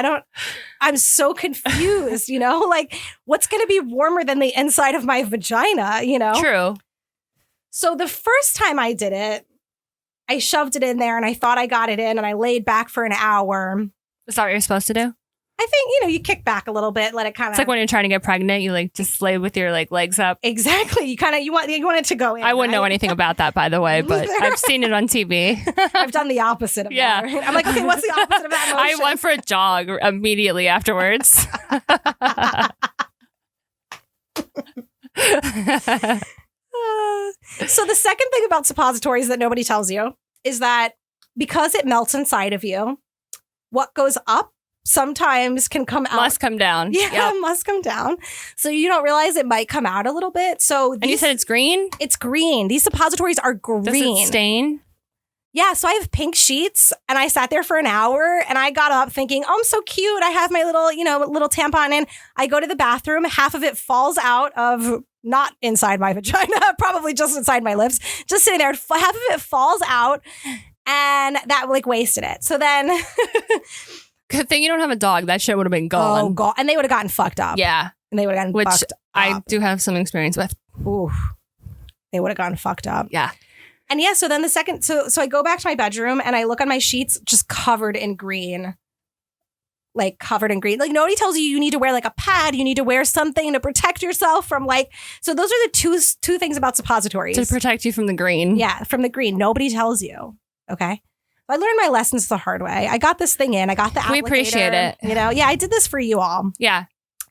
I'm so confused, you know, like what's going to be warmer than the inside of my vagina, you know? True. So the first time I did it, I shoved it in there and I thought I got it in and I laid back for an hour. Is that what you're supposed to do? I think, you know, you kick back a little bit, let it kind of. It's like when you're trying to get pregnant, you like just lay with your like legs up. Exactly. You want it to go in. I wouldn't know right? anything about that, by the way, but I've seen it on TV. I've done the opposite of that. Right? I'm like, okay, what's the opposite of that motion? I went for a jog immediately afterwards. So the second thing about suppositories that nobody tells you is that because it melts inside of you, what goes up sometimes can come out. Must come down. Yeah, must come down. So you don't realize it might come out a little bit. So And you said it's green? It's green. These suppositories are green. Does it stain? Yeah, so I have pink sheets and I sat there for an hour and I got up thinking, oh, I'm so cute. I have my little tampon in. I go to the bathroom. Half of it falls out of not inside my vagina, probably just inside my lips, just sitting there. Half of it falls out and that like wasted it. So then... Good thing you don't have a dog. That shit would have been gone. Oh, God. And they would have gotten fucked up. Yeah. And they would have gotten fucked up. I do have some experience with. Ooh. They would have gotten fucked up. Yeah. And yeah, so then the second, so I go back to my bedroom and I look on my sheets just covered in green. Like covered in green. Like nobody tells you need to wear like a pad. You need to wear something to protect yourself from like, so those are the two things about suppositories. To protect you from the green. Yeah, from the green. Nobody tells you. Okay. I learned my lessons the hard way. I got this thing in. I got the applicator. We appreciate it. You know, yeah, I did this for you all. Yeah.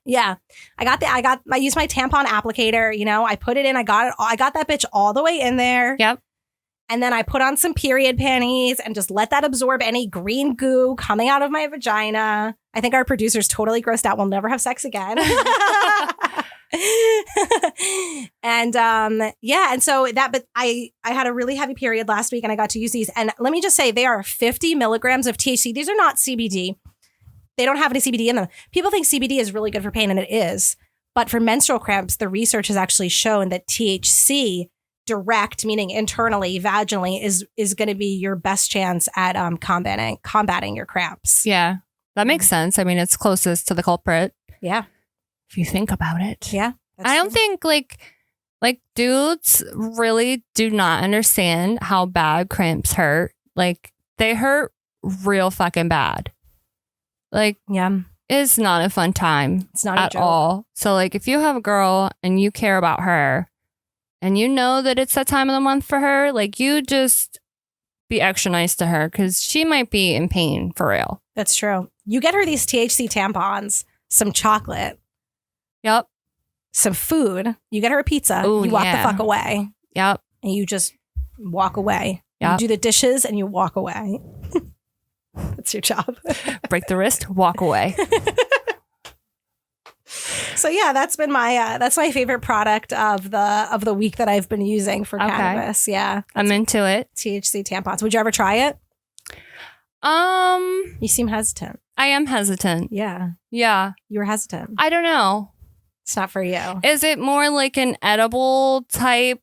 Yeah. I used my tampon applicator, you know, I put it in. I got that bitch all the way in there. Yep. And then I put on some period panties and just let that absorb any green goo coming out of my vagina. I think our producer's totally grossed out. We'll never have sex again. And and so but I had a really heavy period last week and I got to use these. And let me just say, they are 50 milligrams of THC. These are not CBD. They don't have any CBD in them. People think CBD is really good for pain, and it is. But for menstrual cramps, the research has actually shown that THC direct, meaning internally, vaginally, is going to be your best chance at combating your cramps. Yeah. That makes sense. I mean, it's closest to the culprit. Yeah. If you think about it. Yeah. I don't think like dudes really do not understand how bad cramps hurt. Like they hurt real fucking bad. Like, yeah, is not a fun time. It's not a at joke. all. So like if you have a girl and you care about her and you know that it's that time of the month for her, like you just be extra nice to her because she might be in pain for real. That's true. You get her these THC tampons, some chocolate, Yep. some food. You get her a pizza. Ooh, you walk the yeah. fuck away. Yep. And you just walk away. Yep. You do the dishes and you walk away. That's your job. Break the wrist, walk away. So yeah, that's been my that's my favorite product of the week that I've been using for Okay. cannabis. Yeah, I'm into it. THC tampons. Would you ever try it? You seem hesitant. I am hesitant. Yeah, Yeah. you were hesitant. I don't know. It's not for you. Is it more like an edible type?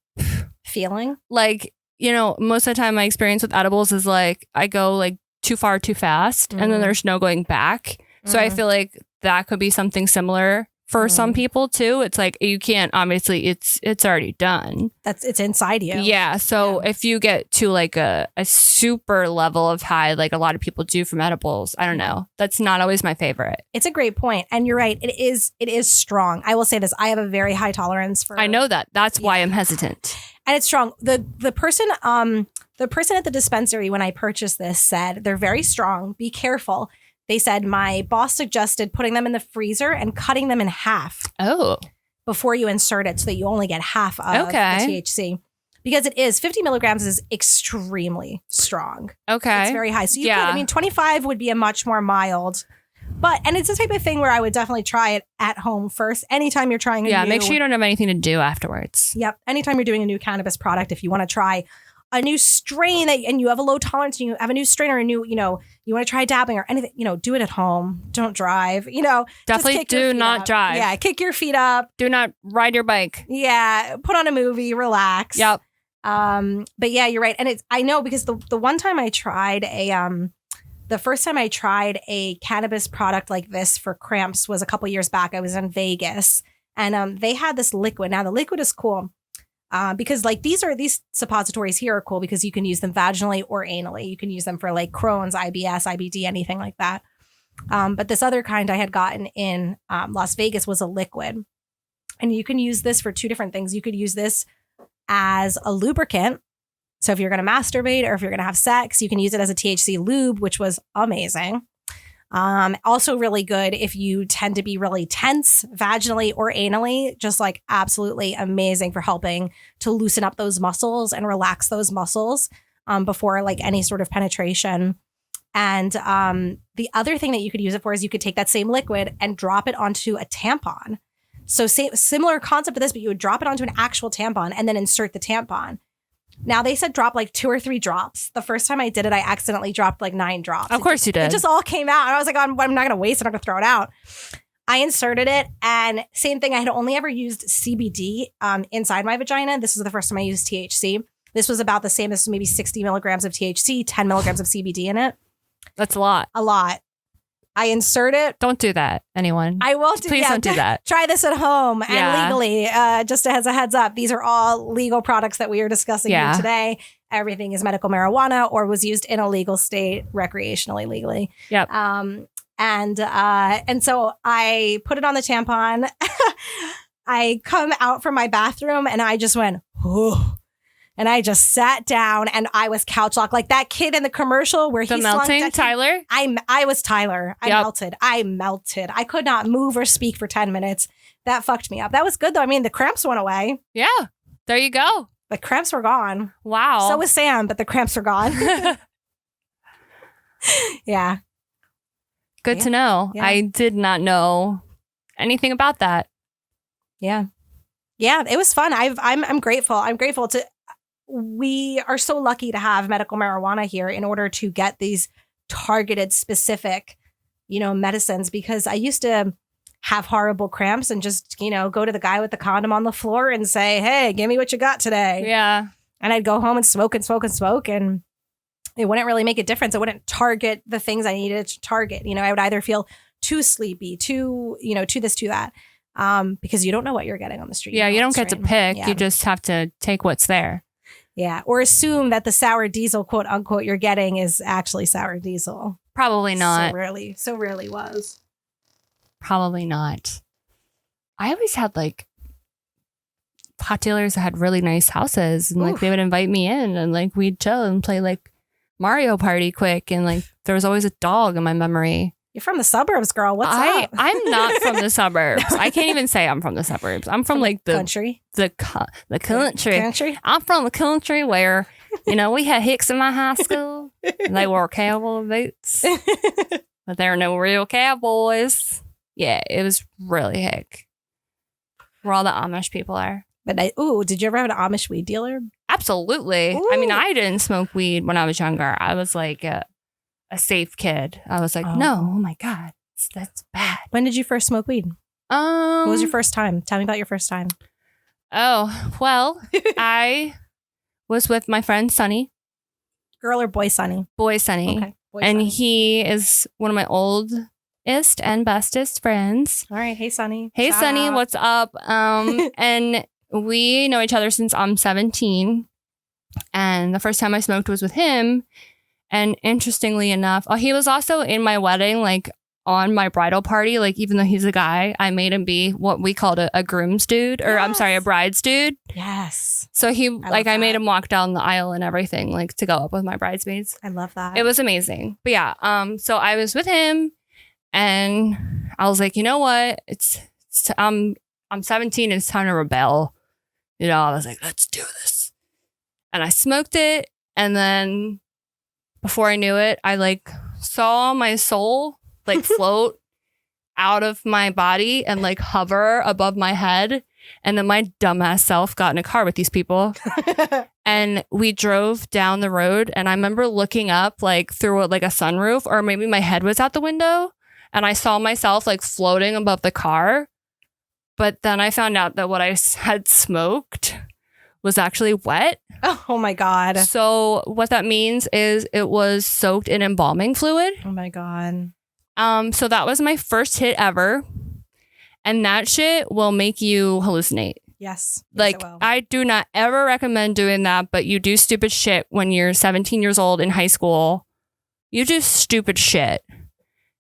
Feeling? Like, you know, most of the time my experience with edibles is like I go like too far too fast and then there's no going back. So I feel like that could be something similar for some people too. It's like you can't, obviously it's already done. It's inside you. Yeah. So if you get to like a super level of high, like a lot of people do from edibles, I don't know. That's not always my favorite. It's a great point. And you're right. It is strong. I will say this. I have a very high tolerance for I know that. That's why I'm hesitant. And it's strong. The person at the dispensary when I purchased this said they're very strong. Be careful. They said my boss suggested putting them in the freezer and cutting them in half Oh. before you insert it so that you only get half of Okay. the THC. Because it is 50 milligrams is extremely strong. Okay. It's very high. So you Yeah. could, I mean, 25 would be a much more mild. And it's the type of thing where I would definitely try it at home first. Anytime you're trying a Yeah. new, Make sure you don't have anything to do afterwards. Yep. Anytime you're doing a new cannabis product, if you want to try a new strain and you have a low tolerance and you have a new strain or a new, you want to try dabbing or anything, do it at home. Don't drive, just Definitely kick your do feet not up. drive. Yeah. Kick your feet up. Do not ride your bike. Yeah. Put on a movie, relax. Yep. But yeah, you're right. And I know because the one time I tried the first time I tried a cannabis product like this for cramps was a couple years back. I was in Vegas and they had this liquid. Now the liquid is cool. Because like these suppositories here are cool because you can use them vaginally or anally. You can use them for like Crohn's, IBS, IBD, anything like that. But this other kind I had gotten in Las Vegas was a liquid. And you can use this for two different things. You could use this as a lubricant. So if you're going to masturbate or if you're going to have sex, you can use it as a THC lube, which was amazing. Also really good if you tend to be really tense vaginally or anally, just like absolutely amazing for helping to loosen up those muscles and relax those muscles before like any sort of penetration. And the other thing that you could use it for is you could take that same liquid and drop it onto a tampon. So similar concept to this, but you would drop it onto an actual tampon and then insert the tampon. Now, they said drop like 2 or 3 drops. The first time I did it, I accidentally dropped like 9 drops. Of course you did. It just all came out. And I was like, I'm not going to waste it. I'm not going to throw it out. I inserted it. And same thing. I had only ever used CBD inside my vagina. This was the first time I used THC. This was about the same as maybe 60 milligrams of THC, 10 milligrams of CBD in it. That's a lot. A lot. I insert it. Don't do that, anyone. I will. Please don't do that. Try this at home and Yeah. legally. Just as a heads up, these are all legal products that we are discussing here today. Everything is medical marijuana or was used in a legal state recreationally, legally. Yep. And so I put it on the tampon. I come out from my bathroom and I just went, oh. And I just sat down and I was couch locked like that kid in the commercial where The he melting, slung Tyler? I was Tyler. I Yep. melted. I melted. I could not move or speak for 10 minutes. That fucked me up. That was good though. I mean, the cramps went away. Yeah. There you go. The cramps were gone. Wow. So was Sam, but the cramps were gone. Yeah. Good Yeah. to know. Yeah. I did not know anything about that. Yeah. Yeah. It was fun. I'm grateful. I'm grateful to. We are so lucky to have medical marijuana here in order to get these targeted, specific, medicines. Because I used to have horrible cramps and just, go to the guy with the condom on the floor and say, "Hey, give me what you got today." Yeah. And I'd go home and smoke and smoke and smoke, and it wouldn't really make a difference. It wouldn't target the things I needed to target. I would either feel too sleepy, too this, too that, because you don't know what you're getting on the street. Yeah. You don't get to pick. Yeah. You just have to take what's there. Yeah. Or assume that the sour diesel, quote unquote, you're getting is actually sour diesel. Probably not. So rarely was. Probably not. I always had like pot dealers that had really nice houses, and like Oof. they would invite me in, and like we'd chill and play like Mario Party quick, and like there was always a dog in my memory. You're from the suburbs, girl. What's up? I'm not from the suburbs. I can't even say I'm from the suburbs. I'm from like the country. the country. Country. I'm from the country where, you know, we had hicks in my high school. And they wore cowboy boots, but there were no real cowboys. Yeah, it was really hick. Where all the Amish people are. But did you ever have an Amish weed dealer? Absolutely. Ooh. I mean, I didn't smoke weed when I was younger. I was like a safe kid. I was like, no, oh my God, that's bad. When did you first smoke weed? What was your first time? Tell me about your first time. Oh, well, I was with my friend Sonny. Girl or boy, Sonny? Boy Sonny. Okay. Boy, And Sonny. he is one of my oldest and bestest friends. All right. Hey, Sonny. Hey, Shout Sonny, out. what's up? And we know each other since I'm 17. And the first time I smoked was with him. And interestingly enough, he was also in my wedding, like on my bridal party. Like, even though he's a guy, I made him be what we called a groom's dude, or I'm sorry, a bride's dude. Yes. So he, I made that. him walk down the aisle and everything, like to go up with my bridesmaids. I love that. It was amazing. But yeah, so I was with him, and I was like, you know what? I'm 17 and it's time to rebel. You know, I was like, let's do this. And I smoked it, and then before I knew it, I like saw my soul like float out of my body and like hover above my head. And then my dumbass self got in a car with these people. And we drove down the road, and I remember looking up like through like a sunroof, or maybe my head was out the window, and I saw myself like floating above the car. But then I found out that what I had smoked was actually wet. Oh my God. So what that means is it was soaked in embalming fluid. Oh my God. So that was my first hit ever. And that shit will make you hallucinate. Yes. Like, Yes, it will. I do not ever recommend doing that, but you do stupid shit when you're 17 years old in high school. You do stupid shit.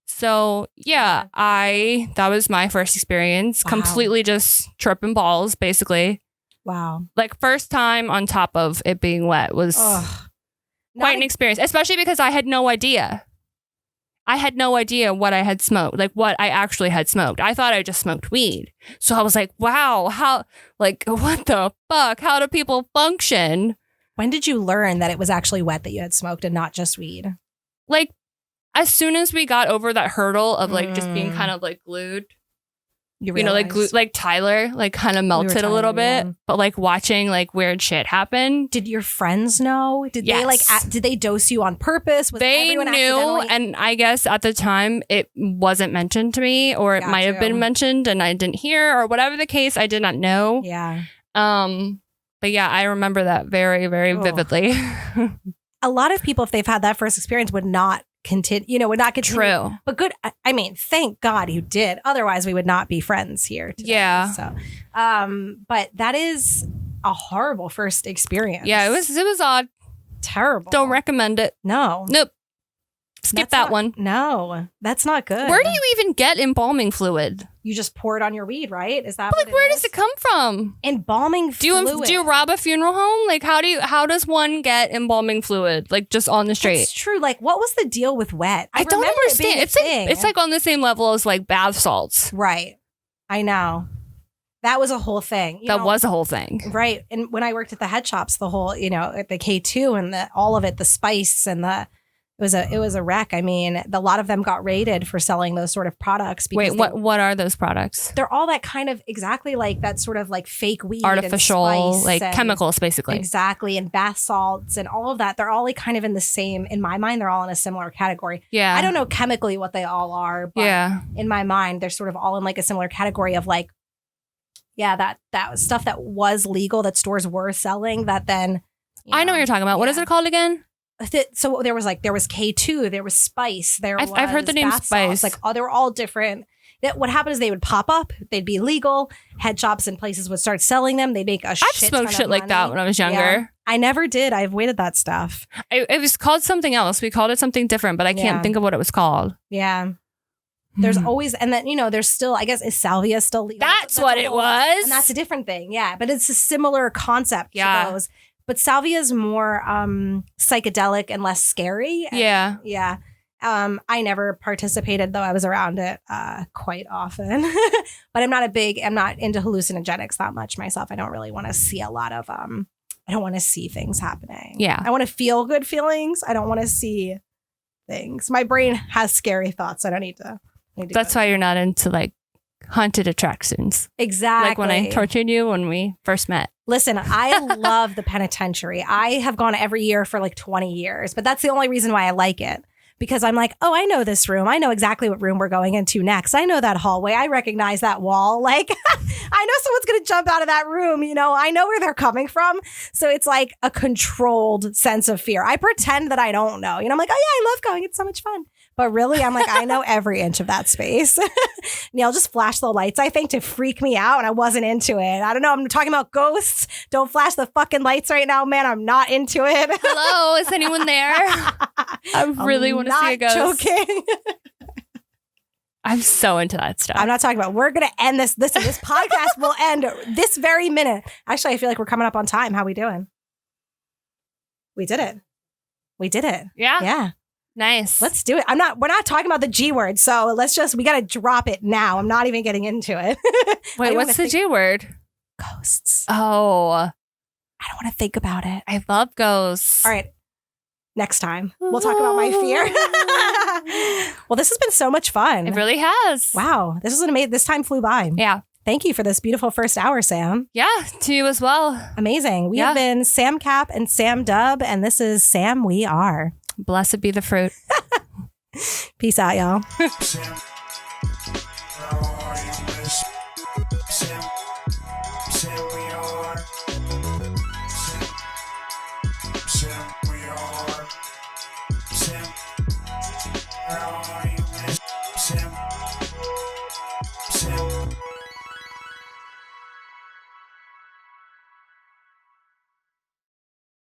So yeah, that was my first experience. Wow. Completely just tripping balls, basically. Wow. Like, first time on top of it being wet was Ugh. quite an experience, especially because I had no idea. I had no idea what I had smoked, like what I actually had smoked. I thought I just smoked weed. So I was like, wow, how, like, what the fuck? How do people function? When did you learn that it was actually wet that you had smoked and not just weed? Like, as soon as we got over that hurdle of like just being kind of like glued, you know, like like Tyler, like kind of melted a little bit, yeah. but like watching like weird shit happen. Did your friends know? Did they like? Yes. Did they dose you on purpose? Was They everyone knew, accidentally- and I guess at the time it wasn't mentioned to me, or it Got might have you. been mentioned and I didn't hear, or whatever the case. I did not know. Yeah. But yeah, I remember that very, very Oh. vividly. A lot of people, if they've had that first experience, would not continue. Would not continue. True. But good. I mean, thank God you did. Otherwise, we would not be friends here today. Yeah. So, but that is a horrible first experience. Yeah, it was odd. terrible. Don't recommend it. No. Nope. Skip That's that not- one. No, that's not good. Where do you even get embalming fluid? You just pour it on your weed, right? Is that Like, what where it does is? it come from? Embalming Do fluid. you rob a funeral home? Like, how does one get embalming fluid? Like, just on the street? It's true. Like, what was the deal with wet? I don't remember it being understand. a It's like thing. it's like on the same level as like bath salts. Right. I know. That was a whole thing. That was a whole thing. Right. And when I worked at the head shops, the whole, at the K2 and all of it, the spice and it was a wreck. I mean, a lot of them got raided for selling those sort of products. Wait, what are those products? They're all that kind of exactly like that sort of like fake weed, and Artificial, spice like and- chemicals, basically. Exactly. And bath salts and all of that. They're all like kind of in the same, in my mind, they're all in a similar category. Yeah. I don't know chemically what they all are, but Yeah. in my mind, they're sort of all in like a similar category of like, yeah, that was stuff that was legal that stores were selling that then. I know what you're talking about. What is yeah. it called again? So there was K2, there was Spice, I've heard the name bath Spice. salts, like they were all different. What happened is they would pop up, they'd be legal. Head shops and places would start selling them. They'd make a I've shit ton smoked of shit like that money. when I was Yeah. younger. I never did. I avoided that stuff. It was called something else. We called it something different, but I can't Yeah. think of what it was called. Yeah. There's always, and then, there's still, I guess, is salvia still legal? That's what it was. And that's a different thing. Yeah. But it's a similar concept Yeah. to those. But salvia is more psychedelic and less scary. And, Yeah. yeah. I never participated, though I was around it quite often. But I'm not into hallucinogenics that much myself. I don't really want to see a lot of, I don't want to see things happening. Yeah. I want to feel good feelings. I don't want to see things. My brain has scary thoughts. I don't need to. That's why you're not into like haunted attractions. Exactly. Like when I tortured you when we first met. Listen, I love the penitentiary. I have gone every year for like 20 years, but that's the only reason why I like it. Because I'm like, oh, I know this room. I know exactly what room we're going into next. I know that hallway. I recognize that wall. Like, I know someone's going to jump out of that room. I know where they're coming from. So it's like a controlled sense of fear. I pretend that I don't know. I'm like, oh, yeah, I love going. It's so much fun. But really, I'm like, I know every inch of that space. Neil just flashed the lights, I think, to freak me out. And I wasn't into it. I don't know. I'm talking about ghosts. Don't flash the fucking lights right now, man. I'm not into it. Hello, is anyone there? I really want to see a ghost. Joking. I'm so into that stuff. I'm not talking about. We're gonna end this. Listen, this podcast will end this very minute. Actually, I feel like we're coming up on time. How we doing? We did it. Yeah. Yeah. Nice. Let's do it. We're not talking about the G word. So we got to drop it now. I'm not even getting into it. Wait, what's the G word? Ghosts. Oh, I don't want to think about it. I love ghosts. All right. Next time we'll talk about my fear. Well, this has been so much fun. It really has. Wow. This was amazing. This time flew by. Yeah. Thank you for this beautiful first hour, Sam. Yeah. To you as well. Amazing. We have been Sam Kap and Sam Dub, and this is Sam We Are. Blessed be the fruit. Peace out, y'all. Sam.